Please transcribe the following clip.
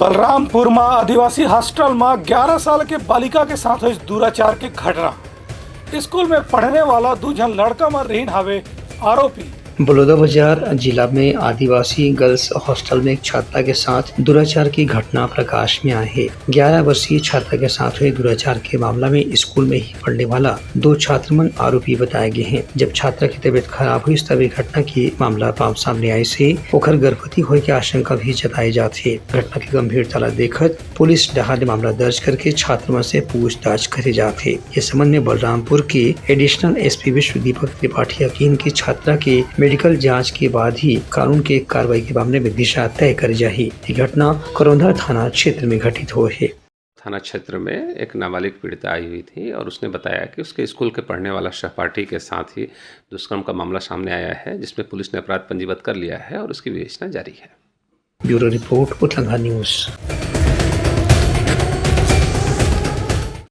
बलरामपुर में आदिवासी हॉस्टल में 11 साल के बालिका के साथ हुई दुराचार की घटना। स्कूल में पढ़ने वाला दूजन लड़का में रीन हवे आरोपी। बलौदाबाजार जिला में आदिवासी गर्ल्स हॉस्टल में एक छात्रा के साथ दुराचार की घटना प्रकाश में आई है। 11 वर्षीय छात्रा के साथ हुए दुराचार के मामला में स्कूल में ही पढ़ने वाला 2 छात्रमन आरोपी बताए गए हैं। जब छात्रा की तबीयत खराब हुई तभी घटना की मामला सामने आई से ओकर गर्भवती होने की आशंका भी जताई जाती है। घटना की गंभीरता देखत पुलिस डहार मामला दर्ज करके छात्रमन से पूछताछ करे जाते। इस संबंध में बलरामपुर के एडिशनल एसपी विश्व दीपक त्रिपाठी यकीन की छात्रा के मेडिकल जांच के बाद ही कानून के कार्रवाई के मामले में दिशा तय करी जाही। ये घटना करौंधा थाना क्षेत्र में घटित हुई है। थाना क्षेत्र में एक नाबालिग पीड़िता आई हुई थी और उसने बताया कि उसके स्कूल के पढ़ने वाला सहपाठी के साथ ही दुष्कर्म का मामला सामने आया है, जिसमें पुलिस ने अपराध पंजीबद्ध कर लिया है और उसकी विवेचना जारी है। ब्यूरो रिपोर्ट उटलंगा न्यूज।